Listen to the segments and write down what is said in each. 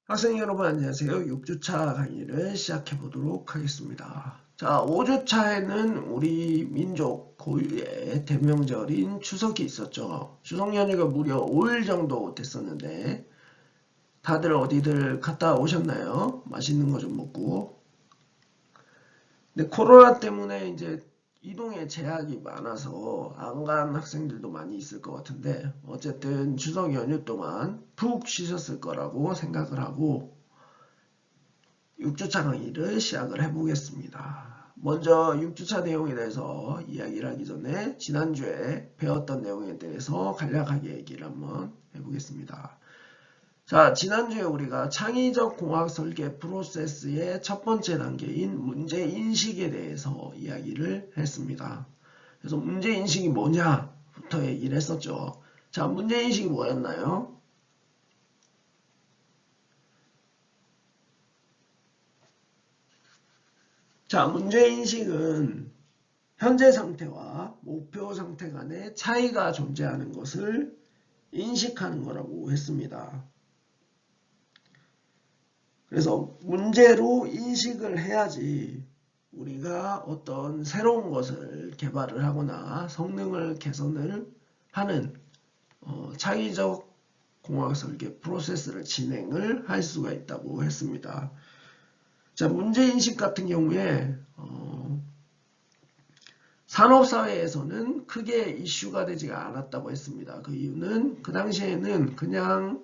학생 여러분 안녕하세요. 6주차 강의를 시작해 보도록 하겠습니다. 자, 5주차에는 우리 민족 고유의 대명절인 추석이 있었죠. 추석 연휴가 무려 5일 정도 됐었는데 다들 어디들 갔다 오셨나요? 맛있는 거 좀 먹고. 근데 코로나 때문에 이제 이동에 제약이 많아서 안 간 학생들도 많이 있을 것 같은데 어쨌든 추석 연휴 동안 푹 쉬셨을 거라고 생각을 하고 6주차 강의를 시작을 해보겠습니다. 먼저 6주차 내용에 대해서 이야기를 하기 전에 지난주에 배웠던 내용에 대해서 간략하게 얘기를 한번 해보겠습니다. 자, 지난주에 우리가 창의적 공학 설계 프로세스의 첫 번째 단계인 문제인식에 대해서 이야기를 했습니다. 그래서 문제인식이 뭐냐부터 얘기를 했었죠. 자, 문제인식이 뭐였나요? 자, 문제인식은 현재 상태와 목표 상태 간의 차이가 존재하는 것을 인식하는 거라고 했습니다. 그래서 문제로 인식을 해야지 우리가 어떤 새로운 것을 개발을 하거나 성능을 개선을 하는 창의적 공학 설계 프로세스를 진행을 할 수가 있다고 했습니다. 자, 문제인식 같은 경우에 산업사회에서는 크게 이슈가 되지가 않았다고 했습니다. 그 이유는 그 당시에는 그냥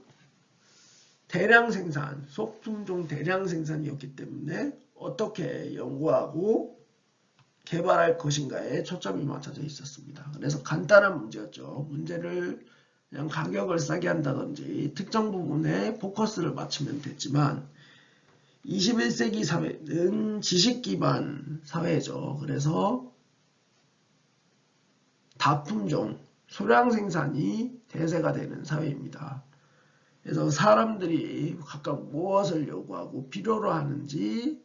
대량 생산, 소품종 대량 생산이었기 때문에 어떻게 연구하고 개발할 것인가에 초점이 맞춰져 있었습니다. 그래서 간단한 문제였죠. 문제를 그냥 가격을 싸게 한다든지 특정 부분에 포커스를 맞추면 됐지만 21세기 사회는 지식 기반 사회죠. 그래서 다품종, 소량 생산이 대세가 되는 사회입니다. 그래서 사람들이 각각 무엇을 요구하고 필요로 하는지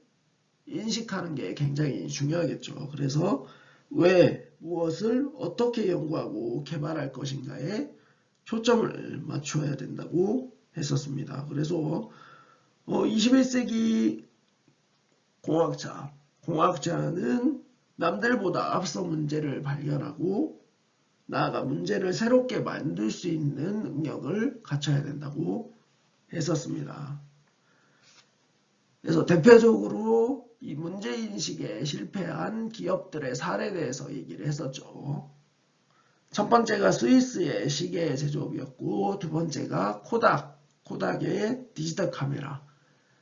인식하는 게 굉장히 중요하겠죠. 그래서 왜 무엇을 어떻게 연구하고 개발할 것인가에 초점을 맞춰야 된다고 했었습니다. 그래서 21세기 공학자는 남들보다 앞서 문제를 발견하고 나아가 문제를 새롭게 만들 수 있는 능력을 갖춰야 된다고 했었습니다. 그래서 대표적으로 이 문제인식에 실패한 기업들의 사례에 대해서 얘기를 했었죠. 첫 번째가 스위스의 시계 제조업이었고, 두 번째가 코닥의 디지털 카메라,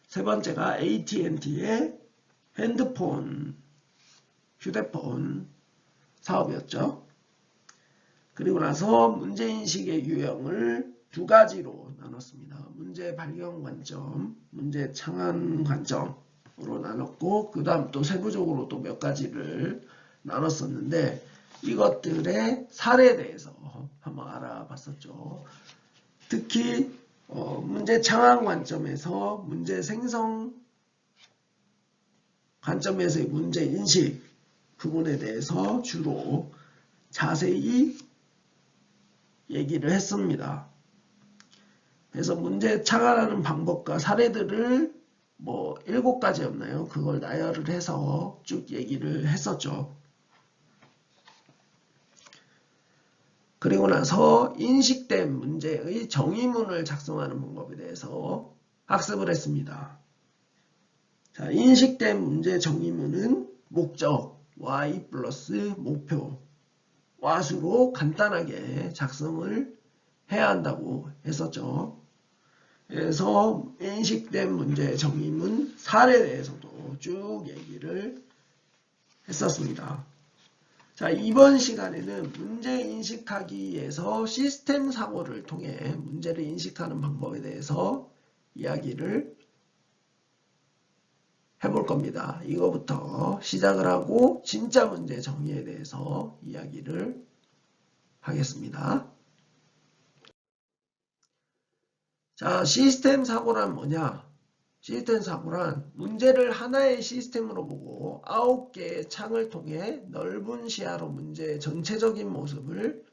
세 번째가 AT&T의 휴대폰 사업이었죠. 그리고 나서 문제인식의 유형을 두 가지로 나눴습니다. 문제 발견 관점, 문제 창안 관점으로 나눴고 그 다음 또 세부적으로 또 몇 가지를 나눴었는데 이것들의 사례에 대해서 한번 알아봤었죠. 특히 문제 창안 관점에서 문제 생성 관점에서의 문제 인식 부분에 대해서 주로 자세히 얘기를 했습니다. 그래서 문제 창안하는 방법과 사례들을 7가지였나요? 그걸 나열을 해서 쭉 얘기를 했었죠. 그리고 나서 인식된 문제의 정의문을 작성하는 방법에 대해서 학습을 했습니다. 자, 인식된 문제 정의문은 목적, y 플러스 목표, 와수로 간단하게 작성을 해야 한다고 했었죠. 그래서 인식된 문제 정의문 사례에 대해서도 쭉 얘기를 했었습니다. 자, 이번 시간에는 문제 인식하기에서 시스템 사고를 통해 문제를 인식하는 방법에 대해서 이야기를 해볼 겁니다. 이거부터 시작을 하고 진짜 문제 정의에 대해서 이야기를 하겠습니다. 자, 시스템 사고란 뭐냐? 시스템 사고란 문제를 하나의 시스템으로 보고 9개의 창을 통해 넓은 시야로 문제의 전체적인 모습을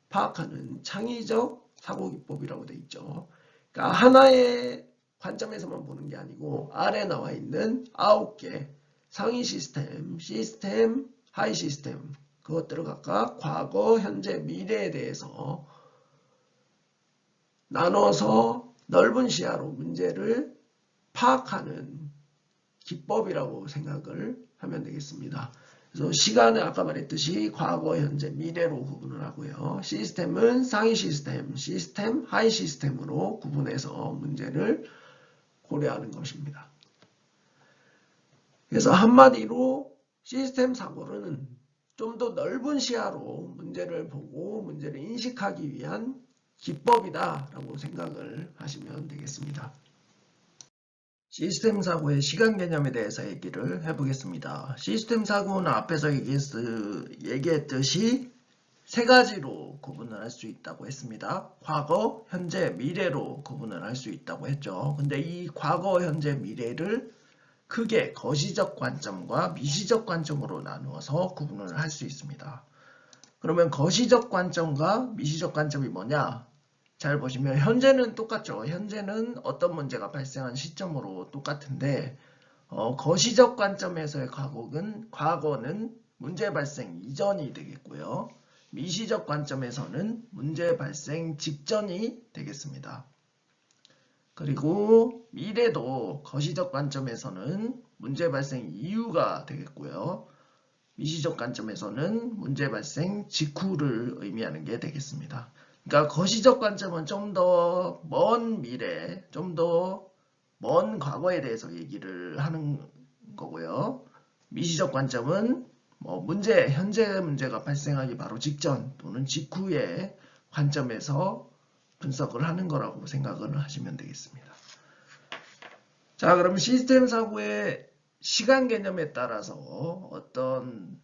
파악하는 창의적 사고 기법이라고 되어 있죠. 그러니까 하나의 관점에서만 보는 게 아니고 아래 나와 있는 9개 상위 시스템, 하위 시스템 그것들을 각각 과거, 현재, 미래에 대해서 나눠서 넓은 시야로 문제를 파악하는 기법이라고 생각을 하면 되겠습니다. 그래서 시간은 아까 말했듯이 과거, 현재, 미래로 구분을 하고요. 시스템은 상위 시스템, 하위 시스템으로 구분해서 문제를 고려하는 것입니다. 그래서 한마디로 시스템 사고는 좀 더 넓은 시야로 문제를 보고 문제를 인식하기 위한 기법이다라고 생각을 하시면 되겠습니다. 시스템 사고의 시간 개념에 대해서 얘기를 해보겠습니다. 시스템 사고는 앞에서 얘기했듯이 세 가지로 구분을 할 수 있다고 했습니다. 과거, 현재, 미래로 구분을 할 수 있다고 했죠. 근데 이 과거, 현재, 미래를 크게 거시적 관점과 미시적 관점으로 나누어서 구분을 할 수 있습니다. 그러면 거시적 관점과 미시적 관점이 뭐냐? 잘 보시면 현재는 똑같죠. 현재는 어떤 문제가 발생한 시점으로 똑같은데 거시적 관점에서의 과거는 문제 발생 이전이 되겠고요. 미시적 관점에서는 문제 발생 직전이 되겠습니다. 그리고 미래도 거시적 관점에서는 문제 발생 이후가 되겠고요. 미시적 관점에서는 문제 발생 직후를 의미하는 게 되겠습니다. 그러니까 거시적 관점은 좀 더 먼 미래, 좀 더 먼 과거에 대해서 얘기를 하는 거고요. 미시적 관점은 현재 문제가 발생하기 바로 직전 또는 직후의 관점에서 분석을 하는 거라고 생각을 하시면 되겠습니다. 자, 그럼 시스템 사고의 시간 개념에 따라서 어떤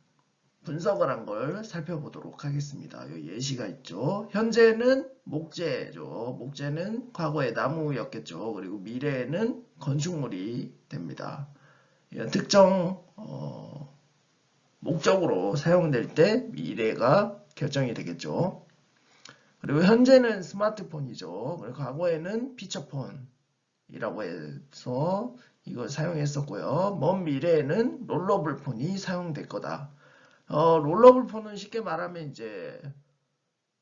분석을 한 걸 살펴보도록 하겠습니다. 여기 예시가 있죠. 현재는 목재죠. 목재는 과거에 나무였겠죠. 그리고 미래에는 건축물이 됩니다. 특정 목적으로 사용될 때 미래가 결정이 되겠죠. 그리고 현재는 스마트폰이죠. 그리고 과거에는 피처폰이라고 해서 이걸 사용했었고요. 먼 미래에는 롤러블 폰이 사용될 거다. 롤러블 폰은 쉽게 말하면 이제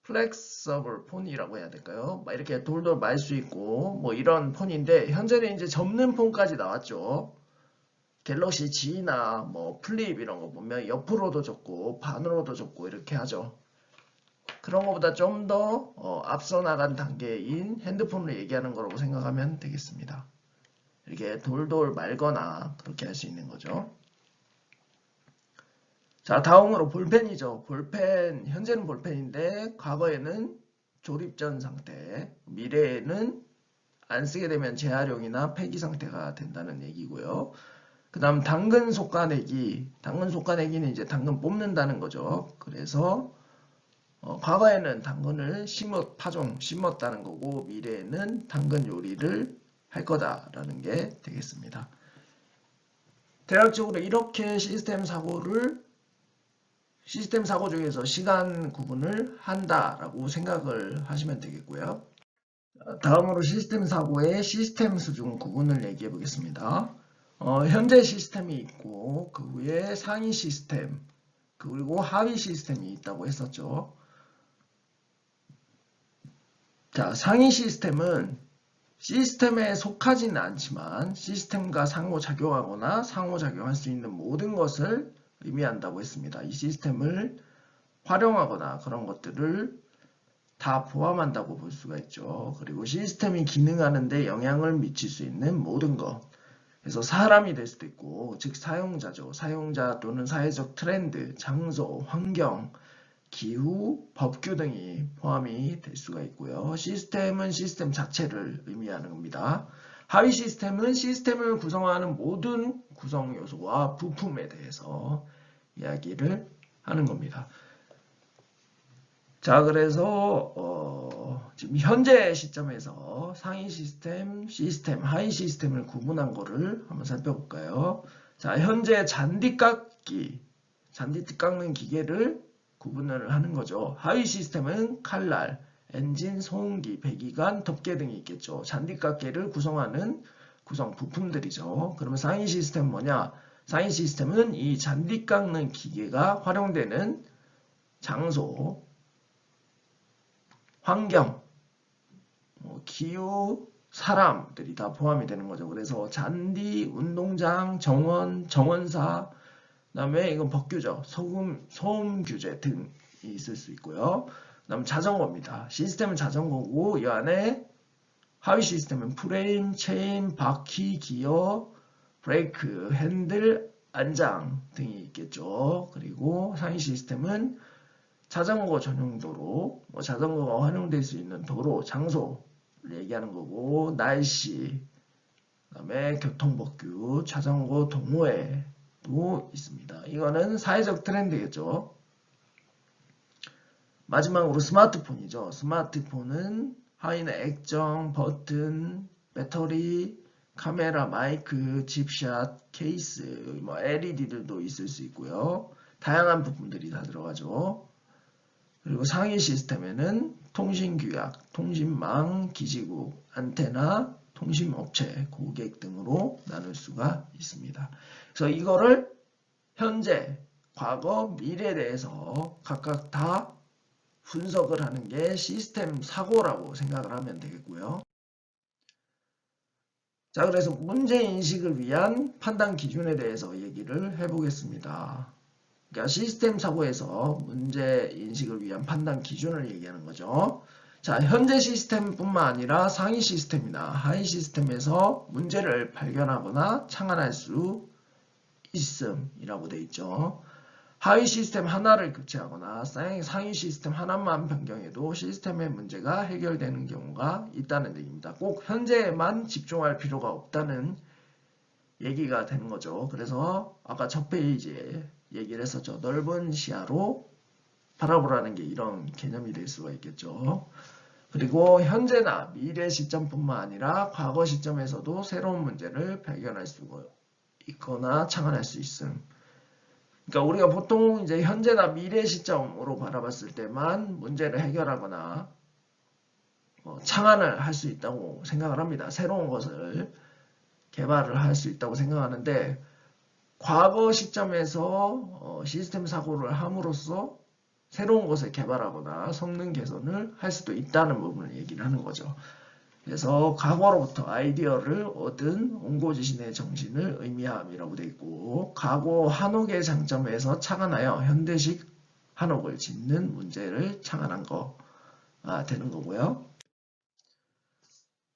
플렉서블 폰이라고 해야 될까요? 막 이렇게 돌돌 말 수 있고 뭐 이런 폰인데 현재는 이제 접는 폰까지 나왔죠. 갤럭시 G나 뭐 플립 이런 거 보면 옆으로도 접고 반으로도 접고 이렇게 하죠. 그런 것보다 좀 더 앞서 나간 단계인 핸드폰을 얘기하는 거라고 생각하면 되겠습니다. 이렇게 돌돌 말거나 그렇게 할 수 있는 거죠. 자, 다음으로 볼펜이죠. 볼펜, 현재는 볼펜인데 과거에는 조립 전 상태, 미래에는 안 쓰게 되면 재활용이나 폐기 상태가 된다는 얘기고요. 그 다음 당근 솎아내기. 당근 솎아내기는 이제 당근 뽑는다는 거죠. 그래서 과거에는 당근을 심었다는 거고 미래에는 당근 요리를 할 거다라는 게 되겠습니다. 대략적으로 이렇게 시스템 사고 중에서 시간 구분을 한다라고 생각을 하시면 되겠고요. 다음으로 시스템 사고의 시스템 수준 구분을 얘기해 보겠습니다. 현재 시스템이 있고 그 후에 상위 시스템 그리고 하위 시스템이 있다고 했었죠. 자, 상위 시스템은 시스템에 속하지는 않지만 시스템과 상호작용하거나 상호작용할 수 있는 모든 것을 의미한다고 했습니다. 이 시스템을 활용하거나 그런 것들을 다 포함한다고 볼 수가 있죠. 그리고 시스템이 기능하는데 영향을 미칠 수 있는 모든 것. 그래서 사람이 될 수도 있고, 즉 사용자죠. 사용자 또는 사회적 트렌드, 장소, 환경, 기후, 법규 등이 포함이 될 수가 있고요. 시스템은 시스템 자체를 의미하는 겁니다. 하위 시스템은 시스템을 구성하는 모든 구성 요소와 부품에 대해서 이야기를 하는 겁니다. 자, 그래서 지금 현재 시점에서 상위 시스템, 하위 시스템을 구분한 거를 한번 살펴볼까요? 자, 현재 잔디 깎는 기계를 구분을 하는 거죠. 하위 시스템은 칼날, 엔진, 소음기, 배기관, 덮개 등이 있겠죠. 잔디깎개를 구성하는 구성 부품들이죠. 그러면 상위 시스템은 뭐냐? 상위 시스템은 이 잔디 깎는 기계가 활용되는 장소, 환경, 기후, 사람들이 다 포함이 되는 거죠. 그래서 잔디, 운동장, 정원, 정원사, 그다음에 이건 법규죠. 소음 규제 등이 있을 수 있고요. 그다음 자전거입니다. 시스템은 자전거고 이 안에 하위 시스템은 프레임, 체인, 바퀴, 기어, 브레이크, 핸들, 안장 등이 있겠죠. 그리고 상위 시스템은 자전거 전용 도로, 자전거가 활용될 수 있는 도로, 장소를 얘기하는 거고, 날씨, 그다음에 교통법규, 자전거 동호회도 있습니다. 이거는 사회적 트렌드겠죠. 마지막으로 스마트폰이죠. 스마트폰은 하위는 액정, 버튼, 배터리, 카메라, 마이크, 칩샷, 케이스, LED들도 있을 수 있고요. 다양한 부품들이 다 들어가죠. 그리고 상위 시스템에는 통신규약, 통신망, 기지국, 안테나, 통신업체, 고객 등으로 나눌 수가 있습니다. 그래서 이거를 현재, 과거, 미래에 대해서 각각 다 분석을 하는 게 시스템 사고라고 생각을 하면 되겠고요. 자, 그래서 문제 인식을 위한 판단 기준에 대해서 얘기를 해보겠습니다. 그러니까 시스템 사고에서 문제 인식을 위한 판단 기준을 얘기하는 거죠. 자, 현재 시스템뿐만 아니라 상위 시스템이나 하위 시스템에서 문제를 발견하거나 창안할 수 있음이라고 되어 있죠. 하위 시스템 하나를 교체하거나 상위 시스템 하나만 변경해도 시스템의 문제가 해결되는 경우가 있다는 얘기입니다. 꼭 현재에만 집중할 필요가 없다는 얘기가 되는 거죠. 그래서 아까 첫 페이지에 얘기를 했었죠. 넓은 시야로 바라보라는 게 이런 개념이 될 수가 있겠죠. 그리고 현재나 미래 시점뿐만 아니라 과거 시점에서도 새로운 문제를 발견할 수 있거나 창안할 수 있음. 그러니까 우리가 보통 이제 현재나 미래 시점으로 바라봤을 때만 문제를 해결하거나 창안을 할 수 있다고 생각을 합니다. 새로운 것을 개발을 할 수 있다고 생각하는데 과거 시점에서 시스템 사고를 함으로써 새로운 것을 개발하거나 성능 개선을 할 수도 있다는 부분을 얘기를 하는 거죠. 그래서 과거로부터 아이디어를 얻은 옹고지신의 정신을 의미함이라고 되어 있고 과거 한옥의 장점에서 착안하여 현대식 한옥을 짓는 문제를 창안한 거가 되는 거고요.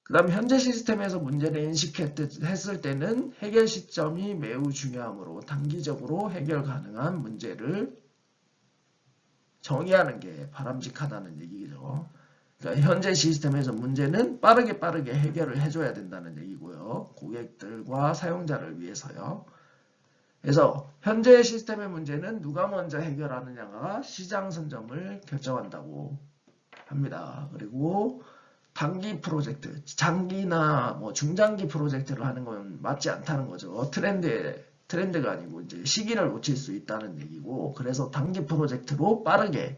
그 다음 현재 시스템에서 문제를 인식했을 때는 해결 시점이 매우 중요하므로 단기적으로 해결 가능한 문제를 정의하는 게 바람직하다는 얘기죠. 그러니까 현재 시스템에서 문제는 빠르게 해결을 해줘야 된다는 얘기고요. 고객들과 사용자를 위해서요. 그래서 현재 시스템의 문제는 누가 먼저 해결하느냐가 시장 선점을 결정한다고 합니다. 그리고 단기 프로젝트, 장기나 중장기 프로젝트를 하는 건 맞지 않다는 거죠. 트렌드가 아니고 이제 시기를 놓칠 수 있다는 얘기고, 그래서 단기 프로젝트로 빠르게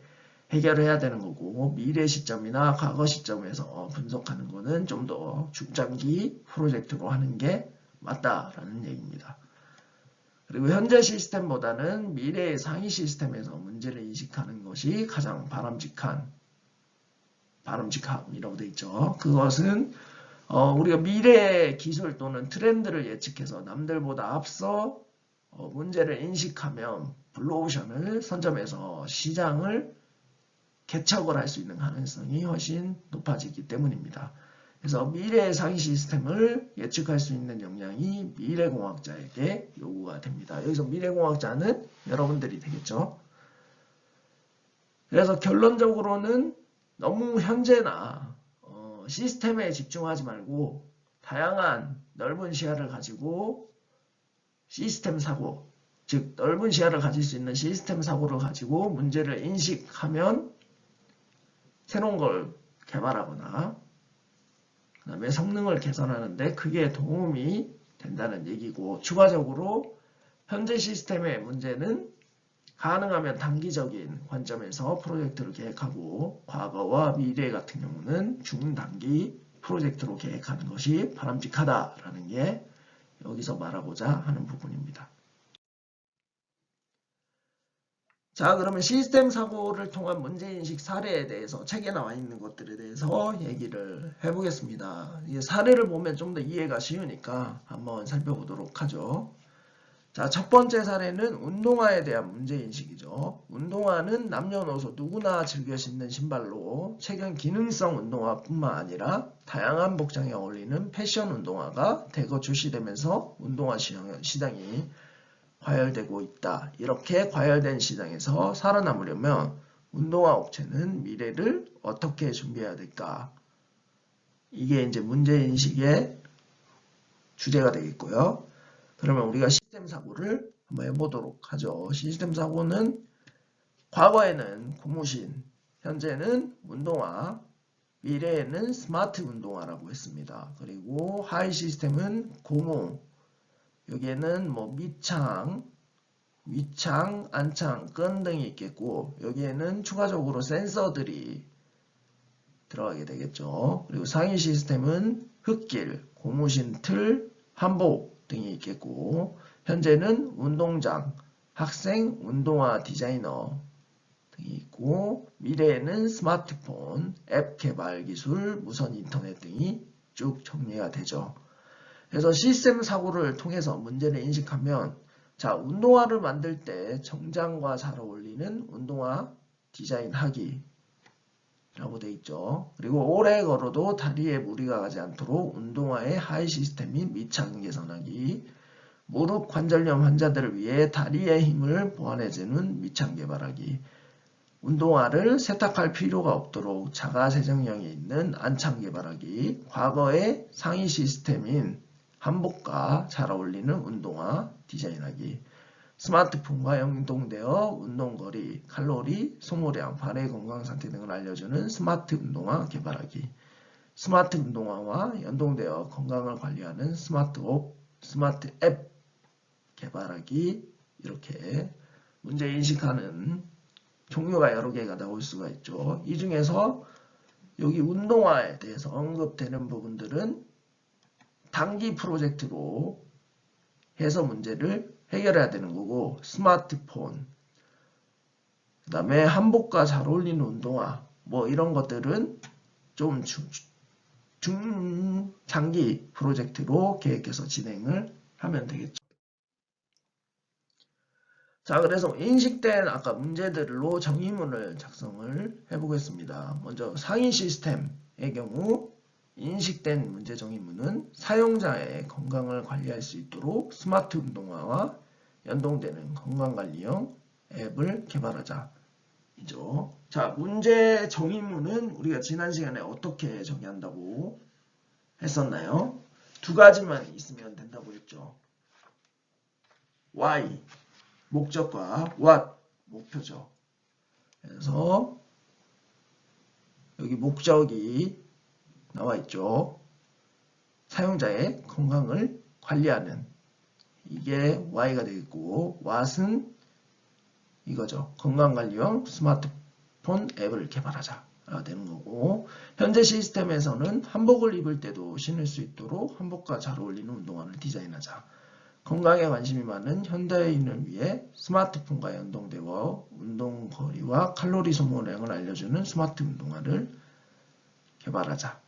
해결을 해야 되는 거고, 미래 시점이나 과거 시점에서 분석하는 거는 좀 더 중장기 프로젝트로 하는 게 맞다라는 얘기입니다. 그리고 현재 시스템보다는 미래의 상위 시스템에서 문제를 인식하는 것이 가장 바람직함이라고 되어 있죠. 그것은 우리가 미래의 기술 또는 트렌드를 예측해서 남들보다 앞서 문제를 인식하면 블루오션을 선점해서 시장을 개척을 할 수 있는 가능성이 훨씬 높아지기 때문입니다. 그래서 미래의 상위 시스템을 예측할 수 있는 역량이 미래공학자에게 요구가 됩니다. 여기서 미래공학자는 여러분들이 되겠죠. 그래서 결론적으로는 너무 현재나 시스템에 집중하지 말고 다양한 넓은 시야를 가지고 시스템 사고, 즉 넓은 시야를 가질 수 있는 시스템 사고를 가지고 문제를 인식하면 새로운 걸 개발하거나 그 다음에 성능을 개선하는데 그게 도움이 된다는 얘기고, 추가적으로 현재 시스템의 문제는 가능하면 단기적인 관점에서 프로젝트를 계획하고 과거와 미래 같은 경우는 중단기 프로젝트로 계획하는 것이 바람직하다라는 게 여기서 말하고자 하는 부분입니다. 자, 그러면 시스템 사고를 통한 문제인식 사례에 대해서 책에 나와 있는 것들에 대해서 얘기를 해보겠습니다. 이 사례를 보면 좀 더 이해가 쉬우니까 한번 살펴보도록 하죠. 자, 첫 번째 사례는 운동화에 대한 문제인식이죠. 운동화는 남녀노소 누구나 즐겨 신는 신발로 최근 기능성 운동화뿐만 아니라 다양한 복장에 어울리는 패션 운동화가 대거 출시되면서 운동화 시장이 과열되고 있다. 이렇게 과열된 시장에서 살아남으려면 운동화 업체는 미래를 어떻게 준비해야 될까? 이게 이제 문제인식의 주제가 되겠고요. 그러면 우리가 시스템 사고를 한번 해보도록 하죠. 시스템 사고는 과거에는 고무신, 현재는 운동화, 미래에는 스마트 운동화라고 했습니다. 그리고 하이 시스템은 고무, 여기에는 뭐 밑창, 위창, 안창, 끈 등이 있겠고 여기에는 추가적으로 센서들이 들어가게 되겠죠. 그리고 상위 시스템은 흙길, 고무신 틀, 한복 등이 있겠고 현재는 운동장, 학생, 운동화 디자이너 등이 있고 미래에는 스마트폰, 앱 개발 기술, 무선 인터넷 등이 쭉 정리가 되죠. 그래서 시스템 사고를 통해서 문제를 인식하면 자, 운동화를 만들 때 정장과 잘 어울리는 운동화 디자인하기 라고 되어 있죠. 그리고 오래 걸어도 다리에 무리가 가지 않도록 운동화의 하이 시스템 및 밑창 개선하기, 무릎 관절염 환자들을 위해 다리의 힘을 보완해주는 밑창 개발하기, 운동화를 세탁할 필요가 없도록 자가 세정형이 있는 안창 개발하기, 과거의 상위 시스템인 한복과 잘 어울리는 운동화 디자인하기, 스마트폰과 연동되어 운동거리, 칼로리, 소모량, 발의 건강 상태 등을 알려주는 스마트 운동화 개발하기, 스마트 운동화와 연동되어 건강을 관리하는 스마트 앱 개발하기, 이렇게 문제 인식하는 종류가 여러 개가 나올 수가 있죠. 이 중에서 여기 운동화에 대해서 언급되는 부분들은 단기 프로젝트로 해서 문제를 해결해야 되는 거고 스마트폰, 그 다음에 한복과 잘 어울리는 운동화 뭐 이런 것들은 좀 중장기 프로젝트로 계획해서 진행을 하면 되겠죠. 자, 그래서 인식된 아까 문제들로 정의문을 작성을 해보겠습니다. 먼저 상위 시스템의 경우 인식된 문제 정의문은 사용자의 건강을 관리할 수 있도록 스마트 운동화와 연동되는 건강관리형 앱을 개발하자. 이죠. 자, 문제 정의문은 우리가 지난 시간에 어떻게 정의한다고 했었나요? 두 가지만 있으면 된다고 했죠. why, 목적과 what, 목표죠. 그래서 여기 목적이 나와 있죠. 사용자의 건강을 관리하는 이게 Y가 되겠고 what은 이거죠. 건강관리형 스마트폰 앱을 개발하자가 되는 거고 현재 시스템에서는 한복을 입을 때도 신을 수 있도록 한복과 잘 어울리는 운동화를 디자인하자. 건강에 관심이 많은 현대인을 위해 스마트폰과 연동되어 운동거리와 칼로리 소모량을 알려주는 스마트 운동화를 개발하자.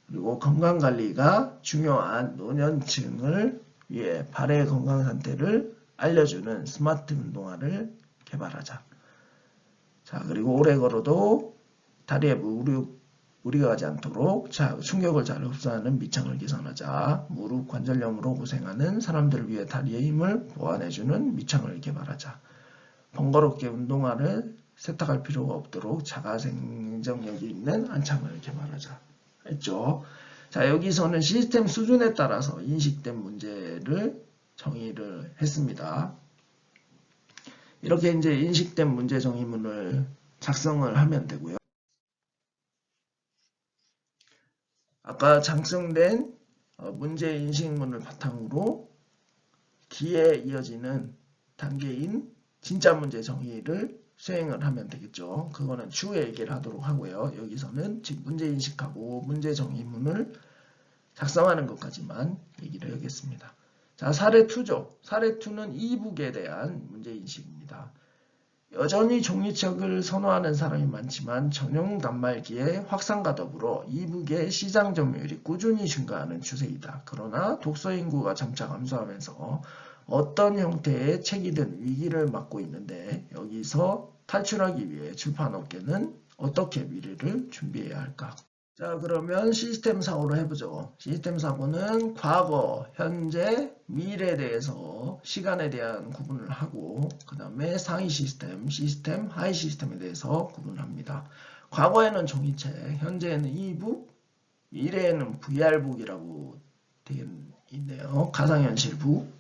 그리고 건강관리가 중요한 노년층을 위해 발의 건강 상태를 알려주는 스마트 운동화를 개발하자. 자, 그리고 오래 걸어도 다리에 무리가 가지 않도록 충격을 잘 흡수하는 밑창을 개선하자. 무릎 관절염으로 고생하는 사람들을 위해 다리의 힘을 보완해주는 밑창을 개발하자. 번거롭게 운동화를 세탁할 필요가 없도록 자가 생정력이 있는 안창을 개발하자. 했죠. 자, 여기서는 시스템 수준에 따라서 인식된 문제를 정의를 했습니다. 이렇게 이제 인식된 문제 정의문을 작성을 하면 되고요. 아까 작성된 문제 인식문을 바탕으로 뒤에 이어지는 단계인 진짜 문제 정의를 수행을 하면 되겠죠. 그거는 추후에 얘기를 하도록 하고요. 여기서는 지금 문제 인식하고 문제 정의문을 작성하는 것까지만 얘기를 하겠습니다. 자, 사례 2죠. 사례 2는 이북에 대한 문제 인식입니다. 여전히 종이책을 선호하는 사람이 많지만 전용 단말기의 확산과 더불어 이북의 시장 점유율이 꾸준히 증가하는 추세이다. 그러나 독서 인구가 점차 감소하면서 어떤 형태의 책이든 위기를 맞고 있는데 여기서 탈출하기 위해 출판업계는 어떻게 미래를 준비해야 할까? 자, 그러면 시스템 사고로 해보죠. 시스템 사고는 과거, 현재, 미래에 대해서 시간에 대한 구분을 하고 그 다음에 상위 시스템, 하위 시스템에 대해서 구분을 합니다. 과거에는 종이책, 현재에는 이북, 미래에는 VR북이라고 되어 있네요. 가상현실북.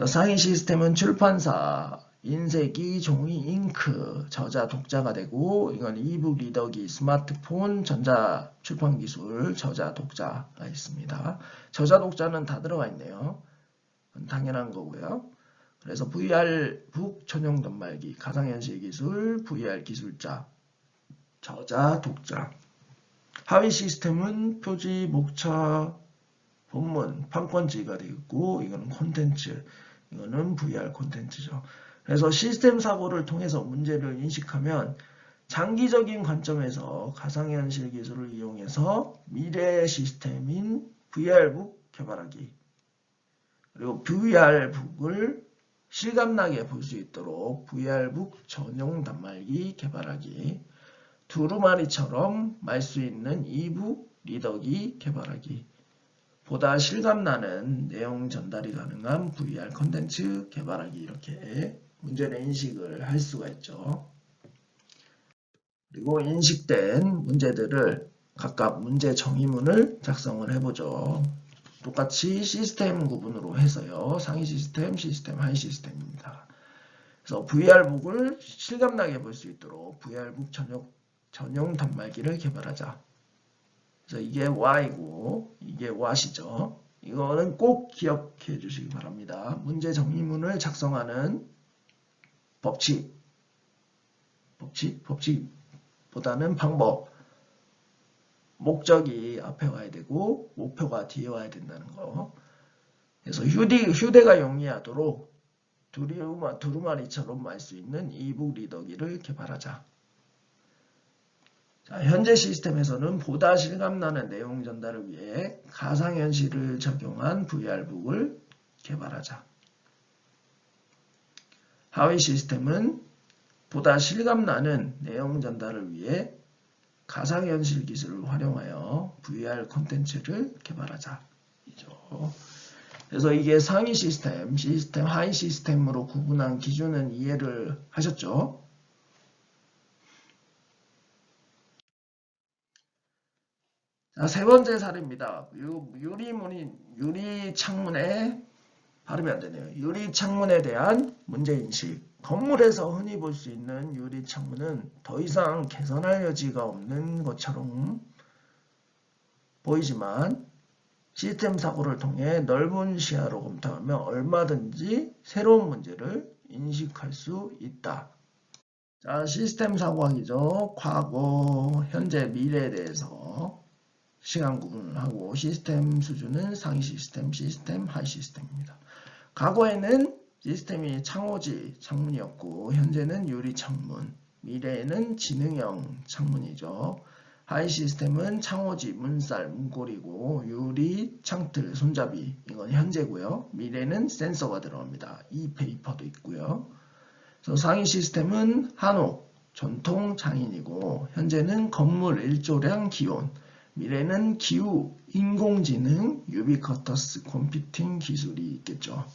상위 시스템은 출판사, 인쇄기, 종이, 잉크, 저자, 독자가 되고 이건 이북 리더기, 스마트폰, 전자 출판 기술, 저자, 독자가 있습니다. 저자, 독자는 다 들어가 있네요. 당연한 거고요. 그래서 VR북 전용 단말기, 가상현실 기술, VR 기술자, 저자, 독자. 하위 시스템은 표지, 목차, 본문, 판권지가 되겠고 이거는 콘텐츠, 이거는 VR 콘텐츠죠. 그래서 시스템 사고를 통해서 문제를 인식하면 장기적인 관점에서 가상현실 기술을 이용해서 미래 시스템인 VR북 개발하기, 그리고 VR북을 실감나게 볼 수 있도록 VR북 전용 단말기 개발하기, 두루마리처럼 말 수 있는 이북 리더기 개발하기, 보다 실감나는 내용 전달이 가능한 VR 콘텐츠 개발하기, 이렇게 문제를 인식을 할 수가 있죠. 그리고 인식된 문제들을 각각 문제 정의문을 작성을 해보죠. 똑같이 시스템 구분으로 해서요. 상위 시스템, 하위 시스템입니다. 그래서 VR북을 실감나게 볼 수 있도록 VR북 전용 단말기를 개발하자. 그래서 이게 Y고 이게 What이죠. 이거는 꼭 기억해 주시기 바랍니다. 문제 정의문을 작성하는 법칙보다는 방법. 목적이 앞에 와야 되고 목표가 뒤에 와야 된다는 거. 그래서 휴대가 용이하도록 두루마리처럼 말 수 있는 이북 리더기를 개발하자. 자, 현재 시스템에서는 보다 실감나는 내용 전달을 위해 가상현실을 적용한 VR북을 개발하자. 하위 시스템은 보다 실감나는 내용 전달을 위해 가상현실 기술을 활용하여 VR 콘텐츠를 개발하자. 이죠. 그래서 이게 상위 시스템, 하위 시스템으로 구분한 기준은 이해를 하셨죠? 자, 세 번째 사례입니다. 유리 창문에 발음이 안 되네요. 유리 창문에 대한 문제인식. 건물에서 흔히 볼 수 있는 유리 창문은 더 이상 개선할 여지가 없는 것처럼 보이지만 시스템 사고를 통해 넓은 시야로 검토하면 얼마든지 새로운 문제를 인식할 수 있다. 자, 시스템 사고학이죠. 과거, 현재, 미래에 대해서 시간 구분을 하고 시스템 수준은 상위 시스템, 하위 시스템입니다. 과거에는 시스템이 창문이었고 현재는 유리 창문, 미래에는 지능형 창문이죠. 하위 시스템은 창호지, 문살, 문고리고 유리, 창틀, 손잡이, 이건 현재고요. 미래는 센서가 들어갑니다. 이페이퍼도 있고요. 그래서 상위 시스템은 한옥, 전통, 장인이고 현재는 건물, 일조량, 기온, 미래는 기후, 인공지능, 유비쿼터스 컴퓨팅 기술이 있겠죠.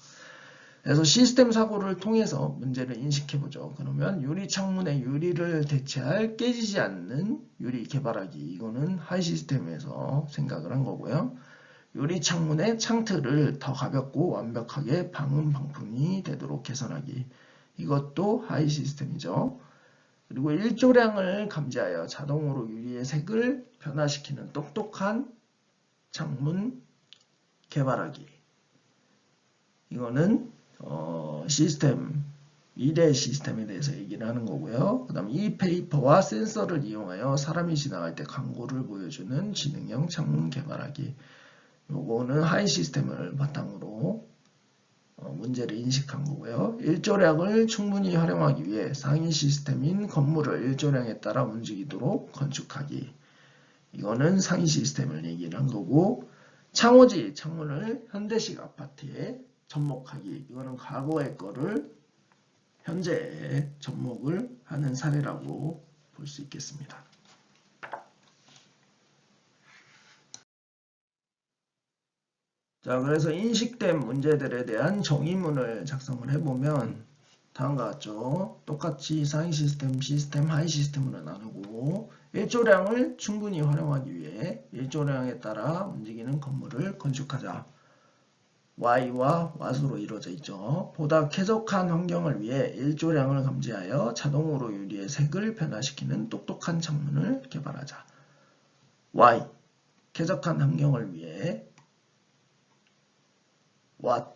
그래서 시스템 사고를 통해서 문제를 인식해보죠. 그러면 유리 창문의 유리를 대체할 깨지지 않는 유리 개발하기. 이거는 하위 시스템에서 생각을 한 거고요. 유리 창문의 창틀을 더 가볍고 완벽하게 방음 방풍이 되도록 개선하기. 이것도 하위 시스템이죠. 그리고 일조량을 감지하여 자동으로 유리의 색을 변화시키는 똑똑한 창문 개발하기. 이거는 시스템 미래 시스템에 대해서 얘기를 하는 거고요. 그 다음 이 페이퍼와 센서를 이용하여 사람이 지나갈 때 광고를 보여주는 지능형 창문 개발하기. 요거는 하이 시스템을 바탕으로 문제를 인식한 거고요. 일조량을 충분히 활용하기 위해 상위 시스템인 건물을 일조량에 따라 움직이도록 건축하기. 이거는 상위 시스템을 얘기를 한 거고, 창호지 창문을 현대식 아파트에 접목하기. 이거는 과거의 거를 현재에 접목을 하는 사례라고 볼 수 있겠습니다. 자, 그래서 인식된 문제들에 대한 정의문을 작성을 해보면 다음과 같죠. 똑같이 상위 시스템, 하위 시스템으로 나누고 일조량을 충분히 활용하기 위해 일조량에 따라 움직이는 건물을 건축하자. Y와 What으로 이루어져 있죠. 보다 쾌적한 환경을 위해 일조량을 감지하여 자동으로 유리의 색을 변화시키는 똑똑한 창문을 개발하자. Y. 쾌적한 환경을 위해 What.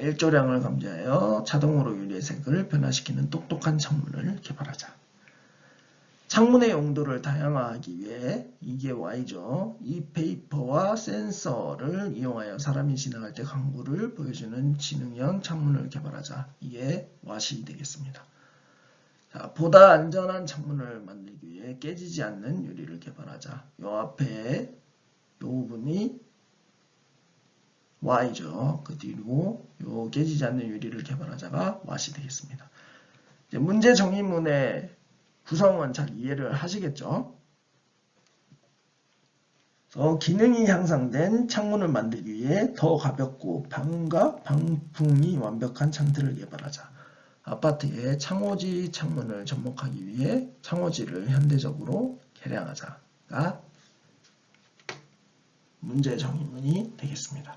일조량을 감지하여 자동으로 유리의 색을 변화시키는 똑똑한 창문을 개발하자. 창문의 용도를 다양화하기 위해 이게 Y죠. 이 페이퍼와 센서를 이용하여 사람이 지나갈 때 광고를 보여주는 지능형 창문을 개발하자. 이게 What이 되겠습니다. 자, 보다 안전한 창문을 만들기 위해 깨지지 않는 유리를 개발하자. 요 앞에 요 부분이 Y죠. 그 뒤로 요 깨지지 않는 유리를 개발하자가 What이 되겠습니다. 이제 문제 정의문의 구성은 잘 이해를 하시겠죠? 그래서 기능이 향상된 창문을 만들기 위해 더 가볍고 방음과 방풍이 완벽한 창틀을 개발하자. 아파트에 창호지 창문을 접목하기 위해 창호지를 현대적으로 개량하자가 문제 정의문이 되겠습니다.